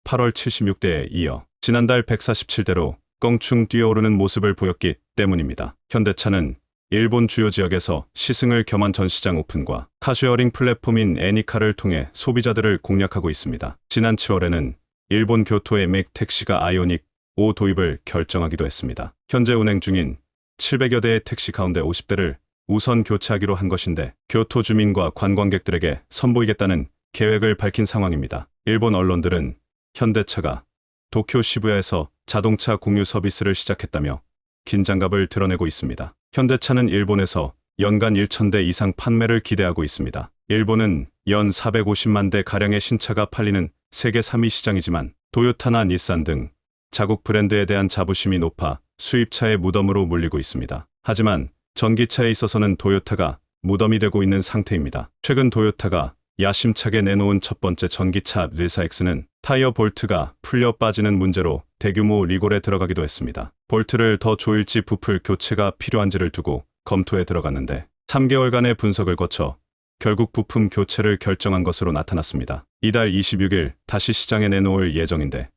8월 76대에 이어 지난달 147대로 껑충 뛰어오르는 모습을 보였기 때문입니다. 현대차는 일본 주요 지역에서 시승을 겸한 전시장 오픈과 카슈어링 플랫폼인 애니카를 통해 소비자들을 공략하고 있습니다. 지난 7월에는 일본 교토의 맥 택시가 아이오닉 5 도입을 결정하기도 했습니다. 현재 운행 중인 700여 대의 택시 가운데 50대를 우선 교체하기로 한 것인데 교토 주민과 관광객들에게 선보이겠다는 계획을 밝힌 상황입니다. 일본 언론들은 현대차가 도쿄 시부야에서 자동차 공유 서비스를 시작했다며 긴장감을 드러내고 있습니다. 현대차는 일본에서 연간 1,000대 이상 판매를 기대하고 있습니다. 일본은 연 450만 대 가량의 신차가 팔리는 세계 3위 시장이지만 도요타나 닛산 등 자국 브랜드에 대한 자부심이 높아 수입차의 무덤으로 물리고 있습니다. 하지만 전기차에 있어서는 도요타가 무덤이 되고 있는 상태입니다. 최근 도요타가 야심차게 내놓은 첫 번째 전기차 르사엑스는 타이어 볼트가 풀려 빠지는 문제로 대규모 리골에 들어가기도 했습니다. 볼트를 더 조일지 부풀 교체가 필요한지를 두고 검토에 들어갔는데 3개월간의 분석을 거쳐 결국 부품 교체를 결정한 것으로 나타났습니다. 이달 26일 다시 시장에 내놓을 예정인데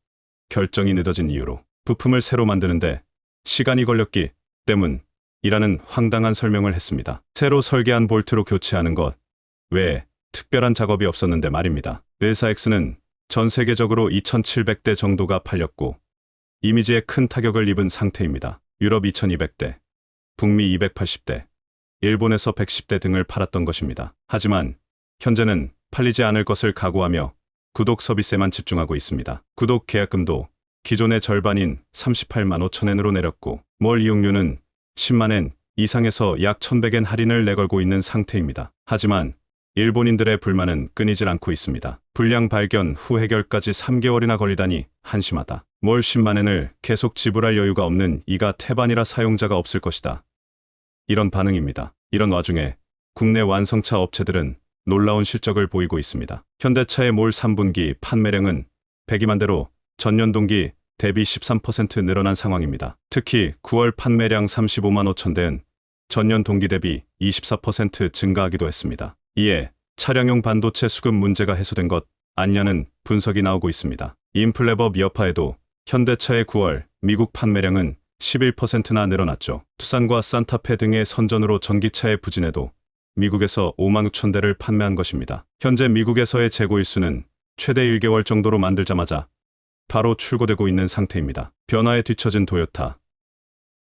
결정이 늦어진 이유로 부품을 새로 만드는데 시간이 걸렸기 때문이라는 황당한 설명을 했습니다. 새로 설계한 볼트로 교체하는 것 외에 특별한 작업이 없었는데 말입니다. 르사엑스는 전 세계적으로 2,700대 정도가 팔렸고 이미지에 큰 타격을 입은 상태입니다. 유럽 2,200대, 북미 280대, 일본에서 110대 등을 팔았던 것입니다. 하지만 현재는 팔리지 않을 것을 각오하며 구독 서비스에만 집중하고 있습니다. 구독 계약금도 기존의 절반인 38만 5천엔으로 내렸고 월 이용료는 10만엔 이상에서 약 1,100엔 할인을 내걸고 있는 상태입니다. 하지만 일본인들의 불만은 끊이질 않고 있습니다. 불량 발견 후 해결까지 3개월이나 걸리다니 한심하다. 월 10만엔을 계속 지불할 여유가 없는 이가 태반이라 사용자가 없을 것이다. 이런 반응입니다. 이런 와중에 국내 완성차 업체들은 놀라운 실적을 보이고 있습니다. 현대차의 올 3분기 판매량은 102만 대로 전년 동기 대비 13% 늘어난 상황입니다. 특히 9월 판매량 35만 5천 대는 전년 동기 대비 24% 증가하기도 했습니다. 이에 차량용 반도체 수급 문제가 해소된 것 아니냐는 분석이 나오고 있습니다. 인플레법 여파에도 현대차의 9월 미국 판매량은 11%나 늘어났죠. 투싼과 산타페 등의 선전으로 전기차의 부진에도 미국에서 5만 6천 대를 판매한 것입니다. 현재 미국에서의 재고 일수는 최대 1개월 정도로 만들자마자 바로 출고되고 있는 상태입니다. 변화에 뒤처진 도요타.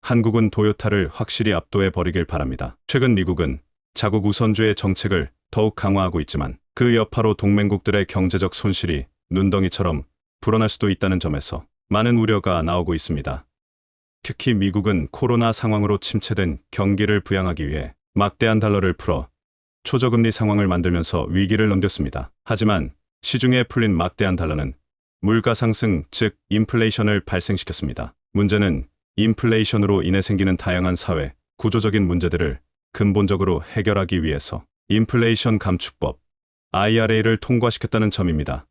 한국은 도요타를 확실히 압도해 버리길 바랍니다. 최근 미국은 자국 우선주의 정책을 더욱 강화하고 있지만 그 여파로 동맹국들의 경제적 손실이 눈덩이처럼 불어날 수도 있다는 점에서 많은 우려가 나오고 있습니다. 특히 미국은 코로나 상황으로 침체된 경기를 부양하기 위해 막대한 달러를 풀어 초저금리 상황을 만들면서 위기를 넘겼습니다. 하지만 시중에 풀린 막대한 달러는 물가 상승, 즉 인플레이션을 발생시켰습니다. 문제는 인플레이션으로 인해 생기는 다양한 사회, 구조적인 문제들을 근본적으로 해결하기 위해서 인플레이션 감축법, IRA를 통과시켰다는 점입니다.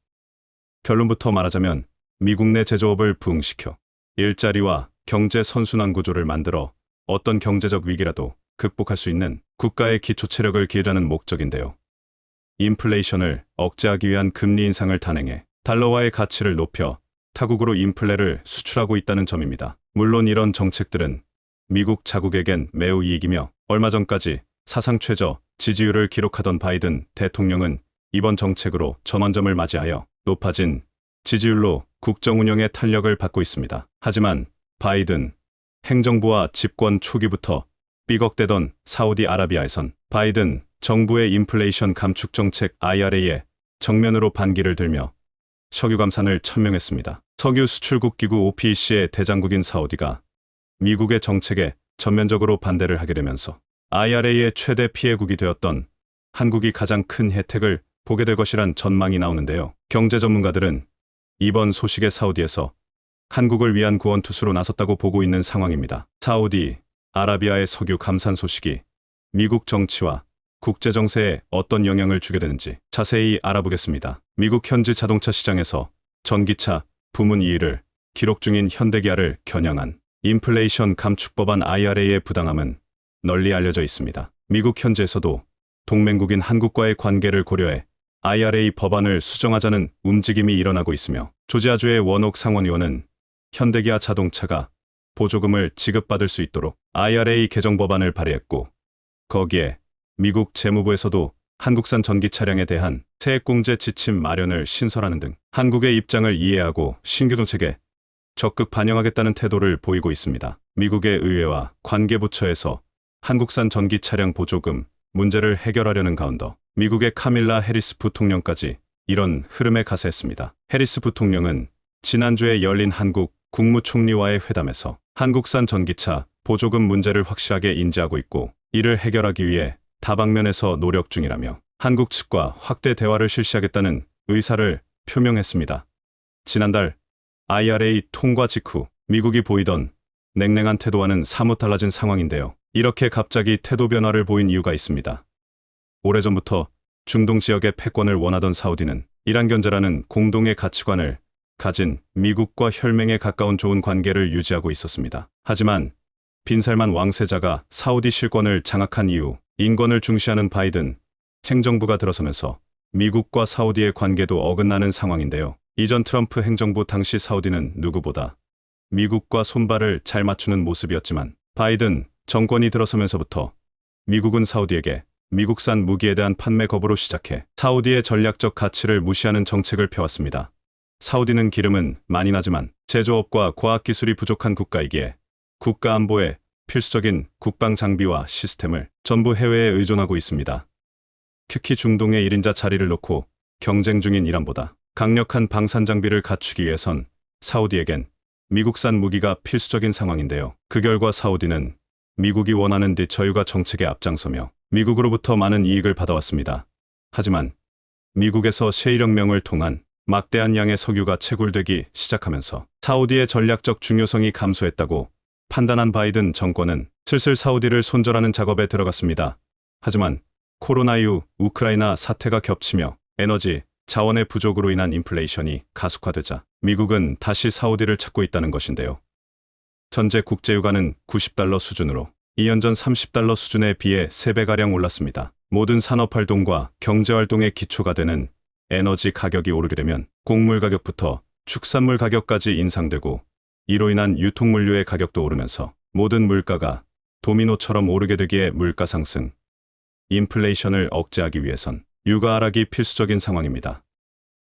결론부터 말하자면 미국 내 제조업을 부흥시켜 일자리와 경제 선순환 구조를 만들어 어떤 경제적 위기라도 극복할 수 있는 국가의 기초 체력을 기르라는 목적인데요. 인플레이션을 억제하기 위한 금리 인상을 단행해 달러화의 가치를 높여 타국으로 인플레를 수출하고 있다는 점입니다. 물론 이런 정책들은 미국 자국에겐 매우 이익이며 얼마 전까지 사상 최저 지지율을 기록하던 바이든 대통령은 이번 정책으로 전환점을 맞이하여 높아진 지지율로 국정 운영에 탄력을 받고 있습니다. 하지만 바이든 행정부와 집권 초기부터 삐걱대던 사우디아라비아에선 바이든 정부의 인플레이션 감축 정책 IRA에 정면으로 반기를 들며 석유 감산을 천명했습니다. 석유 수출국 기구 OPEC의 대장국인 사우디가 미국의 정책에 전면적으로 반대를 하게 되면서 IRA의 최대 피해국이 되었던 한국이 가장 큰 혜택을 보게 될 것이란 전망이 나오는데요. 경제 전문가들은 이번 소식에 사우디에서 한국을 위한 구원투수로 나섰다고 보고 있는 상황입니다. 사우디 아라비아의 석유 감산 소식이 미국 정치와 국제 정세에 어떤 영향을 주게 되는지 자세히 알아보겠습니다. 미국 현지 자동차 시장에서 전기차 부문 2위를 기록 중인 현대기아를 겨냥한 인플레이션 감축 법안 IRA의 부당함은 널리 알려져 있습니다. 미국 현지에서도 동맹국인 한국과의 관계를 고려해 IRA 법안을 수정하자는 움직임이 일어나고 있으며 조지아주의 원옥 상원의원은 현대기아 자동차가 보조금을 지급받을 수 있도록 IRA 개정 법안을 발의했고 거기에 미국 재무부에서도 한국산 전기 차량에 대한 세액공제 지침 마련을 신설하는 등 한국의 입장을 이해하고 신규 정책에 적극 반영하겠다는 태도를 보이고 있습니다. 미국의 의회와 관계부처에서 한국산 전기 차량 보조금 문제를 해결하려는 가운데 미국의 카밀라 해리스 부통령까지 이런 흐름에 가세했습니다. 해리스 부통령은 지난주에 열린 한국 국무총리와의 회담에서 한국산 전기차 보조금 문제를 확실하게 인지하고 있고 이를 해결하기 위해 다방면에서 노력 중이라며 한국 측과 확대 대화를 실시하겠다는 의사를 표명했습니다. 지난달 IRA 통과 직후 미국이 보이던 냉랭한 태도와는 사뭇 달라진 상황인데요. 이렇게 갑자기 태도 변화를 보인 이유가 있습니다. 오래전부터 중동 지역의 패권을 원하던 사우디는 이란 견제라는 공동의 가치관을 가진 미국과 혈맹에 가까운 좋은 관계를 유지하고 있었습니다. 하지만 빈살만 왕세자가 사우디 실권을 장악한 이후 인권을 중시하는 바이든 행정부가 들어서면서 미국과 사우디의 관계도 어긋나는 상황인데요. 이전 트럼프 행정부 당시 사우디는 누구보다 미국과 손발을 잘 맞추는 모습이었지만 바이든 정권이 들어서면서부터 미국은 사우디에게 미국산 무기에 대한 판매 거부로 시작해 사우디의 전략적 가치를 무시하는 정책을 펴왔습니다. 사우디는 기름은 많이 나지만 제조업과 과학기술이 부족한 국가이기에 국가 안보에 필수적인 국방 장비와 시스템을 전부 해외에 의존하고 있습니다. 특히 중동의 1인자 자리를 놓고 경쟁 중인 이란보다 강력한 방산 장비를 갖추기 위해선 사우디에겐 미국산 무기가 필수적인 상황인데요. 그 결과 사우디는 미국이 원하는 저유가 정책에 앞장서며 미국으로부터 많은 이익을 받아왔습니다. 하지만 미국에서 셰일혁명을 통한 막대한 양의 석유가 채굴되기 시작하면서 사우디의 전략적 중요성이 감소했다고 판단한 바이든 정권은 슬슬 사우디를 손절하는 작업에 들어갔습니다. 하지만 코로나 이후 우크라이나 사태가 겹치며 에너지, 자원의 부족으로 인한 인플레이션이 가속화되자 미국은 다시 사우디를 찾고 있다는 것인데요. 전제 국제유가는 90달러 수준으로 2년 전 30달러 수준에 비해 3배가량 올랐습니다. 모든 산업활동과 경제활동의 기초가 되는 에너지 가격이 오르게 되면 곡물 가격부터 축산물 가격까지 인상되고 이로 인한 유통물류의 가격도 오르면서 모든 물가가 도미노처럼 오르게 되기에 물가 상승, 인플레이션을 억제하기 위해선 유가 하락이 필수적인 상황입니다.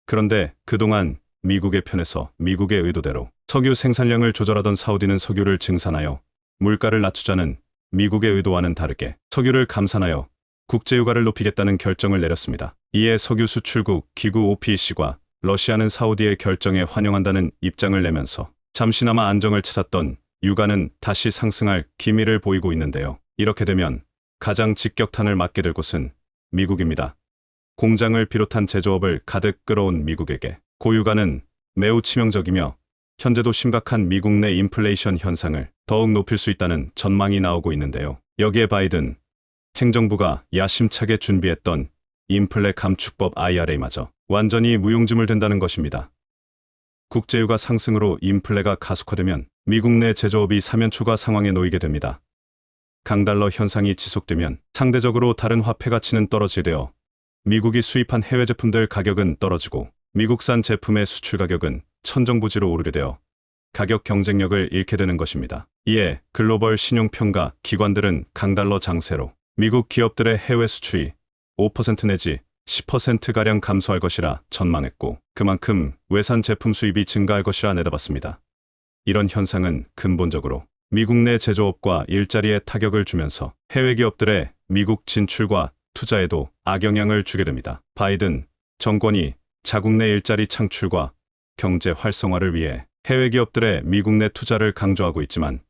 그런데 그동안 미국의 편에서 미국의 의도대로 석유 생산량을 조절하던 사우디는 석유를 증산하여 물가를 낮추자는 미국의 의도와는 다르게 석유를 감산하여 국제유가를 높이겠다는 결정을 내렸습니다. 이에 석유 수출국 기구 OPEC과 러시아는 사우디의 결정에 환영한다는 입장을 내면서 잠시나마 안정을 찾았던 유가는 다시 상승할 기미를 보이고 있는데요. 이렇게 되면 가장 직격탄을 맞게 될 곳은 미국입니다. 공장을 비롯한 제조업을 가득 끌어온 미국에게 고유가는 매우 치명적이며 현재도 심각한 미국 내 인플레이션 현상을 더욱 높일 수 있다는 전망이 나오고 있는데요. 여기에 바이든 행정부가 야심차게 준비했던 인플레 감축법 IRA마저 완전히 무용지물된다는 것입니다. 국제유가 상승으로 인플레가 가속화되면 미국 내 제조업이 사면초가 상황에 놓이게 됩니다. 강달러 현상이 지속되면 상대적으로 다른 화폐 가치는 떨어지되어 미국이 수입한 해외 제품들 가격은 떨어지고 미국산 제품의 수출 가격은 천정부지로 오르게 되어 가격 경쟁력을 잃게 되는 것입니다. 이에 글로벌 신용평가 기관들은 강달러 장세로 미국 기업들의 해외 수출이 5% 내지 10%가량 감소할 것이라 전망했고 그만큼 외산 제품 수입이 증가할 것이라 내다봤습니다. 이런 현상은 근본적으로 미국 내 제조업과 일자리에 타격을 주면서 해외 기업들의 미국 진출과 투자에도 악영향을 주게 됩니다. 바이든 정권이 자국 내 일자리 창출과 경제 활성화를 위해 해외 기업들의 미국 내 투자를 강조하고 있지만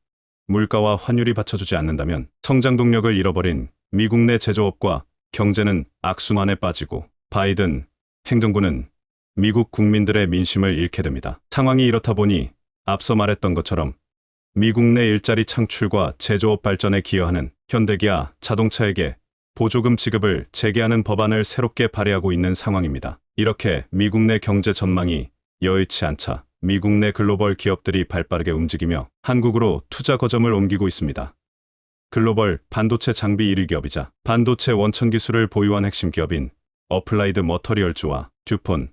물가와 환율이 받쳐주지 않는다면 성장 동력을 잃어버린 미국 내 제조업과 경제는 악순환에 빠지고 바이든 행정부는 미국 국민들의 민심을 잃게 됩니다. 상황이 이렇다 보니 앞서 말했던 것처럼 미국 내 일자리 창출과 제조업 발전에 기여하는 현대기아 자동차에게 보조금 지급을 재개하는 법안을 새롭게 발의하고 있는 상황입니다. 이렇게 미국 내 경제 전망이 여의치 않자 미국 내 글로벌 기업들이 발빠르게 움직이며 한국으로 투자 거점을 옮기고 있습니다. 글로벌 반도체 장비 1위 기업이자 반도체 원천 기술을 보유한 핵심 기업인 어플라이드 머터리얼즈와 듀폰,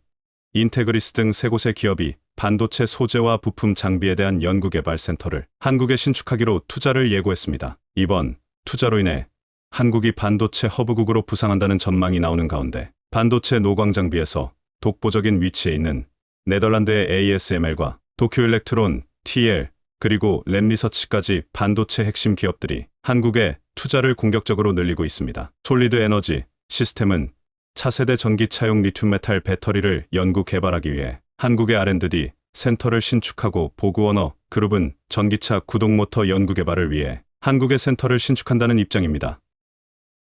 인테그리스 등 세 곳의 기업이 반도체 소재와 부품 장비에 대한 연구개발 센터를 한국에 신축하기로 투자를 예고했습니다. 이번 투자로 인해 한국이 반도체 허브국으로 부상한다는 전망이 나오는 가운데 반도체 노광 장비에서 독보적인 위치에 있는 네덜란드의 ASML과 도쿄일렉트론, TL, 그리고 랩리서치까지 반도체 핵심 기업들이 한국에 투자를 공격적으로 늘리고 있습니다. 솔리드 에너지 시스템은 차세대 전기차용 리튬메탈 배터리를 연구 개발하기 위해 한국의 R&D 센터를 신축하고 보그워너 그룹은 전기차 구동모터 연구 개발을 위해 한국의 센터를 신축한다는 입장입니다.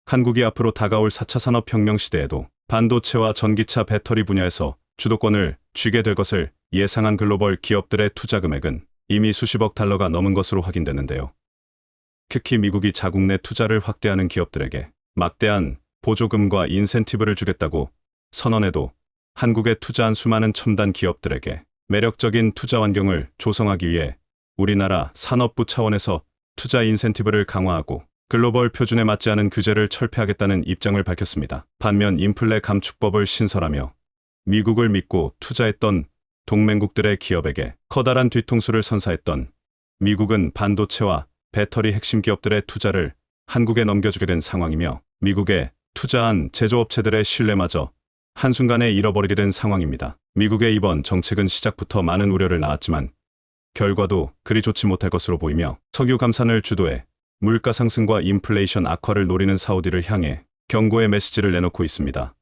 한국이 앞으로 다가올 4차 산업혁명 시대에도 반도체와 전기차 배터리 분야에서 주도권을 쥐게 될 것을 예상한 글로벌 기업들의 투자 금액은 이미 수십억 달러가 넘은 것으로 확인되는데요. 특히 미국이 자국 내 투자를 확대하는 기업들에게 막대한 보조금과 인센티브를 주겠다고 선언해도 한국에 투자한 수많은 첨단 기업들에게 매력적인 투자 환경을 조성하기 위해 우리나라 산업부 차원에서 투자 인센티브를 강화하고 글로벌 표준에 맞지 않은 규제를 철폐하겠다는 입장을 밝혔습니다. 반면 인플레 감축법을 신설하며 미국을 믿고 투자했던 동맹국들의 기업에게 커다란 뒤통수를 선사했던 미국은 반도체와 배터리 핵심 기업들의 투자를 한국에 넘겨주게 된 상황이며 미국에 투자한 제조업체들의 신뢰마저 한순간에 잃어버리게 된 상황입니다. 미국의 이번 정책은 시작부터 많은 우려를 낳았지만 결과도 그리 좋지 못할 것으로 보이며 석유 감산을 주도해 물가 상승과 인플레이션 악화를 노리는 사우디를 향해 경고의 메시지를 내놓고 있습니다.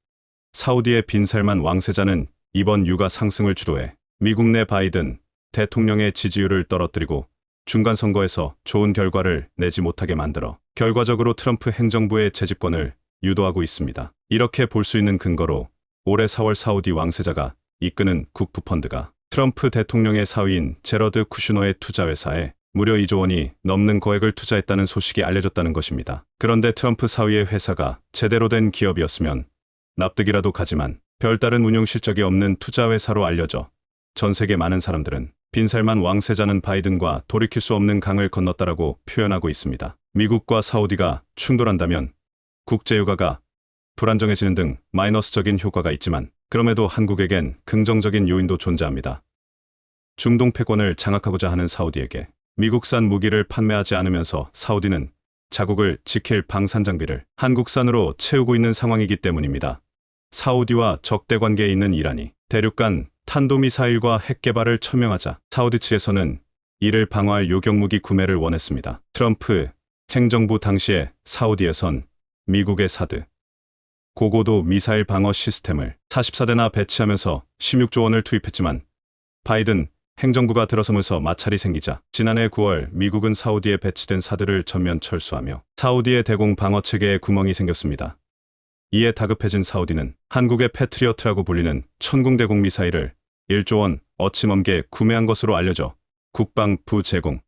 사우디의 빈 살만 왕세자는 이번 유가 상승을 주도해 미국 내 바이든 대통령의 지지율을 떨어뜨리고 중간 선거에서 좋은 결과를 내지 못하게 만들어 결과적으로 트럼프 행정부의 재집권을 유도하고 있습니다. 이렇게 볼 수 있는 근거로 올해 4월 사우디 왕세자가 이끄는 국부펀드가 트럼프 대통령의 사위인 제러드 쿠슈너의 투자회사에 무려 2조 원이 넘는 거액을 투자했다는 소식이 알려졌다는 것입니다. 그런데 트럼프 사위의 회사가 제대로 된 기업이었으면 납득이라도 가지만 별다른 운용 실적이 없는 투자회사로 알려져 전 세계 많은 사람들은 빈살만 왕세자는 바이든과 돌이킬 수 없는 강을 건넜다라고 표현하고 있습니다. 미국과 사우디가 충돌한다면 국제유가가 불안정해지는 등 마이너스적인 효과가 있지만 그럼에도 한국에겐 긍정적인 요인도 존재합니다. 중동 패권을 장악하고자 하는 사우디에게 미국산 무기를 판매하지 않으면서 사우디는 자국을 지킬 방산 장비를 한국산으로 채우고 있는 상황이기 때문입니다. 사우디와 적대 관계에 있는 이란이 대륙간 탄도미사일과 핵 개발을 천명하자 사우디 측에서는 이를 방어할 요격무기 구매를 원했습니다. 트럼프 행정부 당시에 사우디에선 미국의 사드 고고도 미사일 방어 시스템을 44대나 배치하면서 16조 원을 투입했지만 바이든 행정부가 들어서면서 마찰이 생기자 지난해 9월 미국은 사우디에 배치된 사드를 전면 철수하며 사우디의 대공 방어 체계에 구멍이 생겼습니다. 이에 다급해진 사우디는 한국의 패트리어트라고 불리는 천궁대공 미사일을 1조 원 어침없게 구매한 것으로 알려져 국방부 제공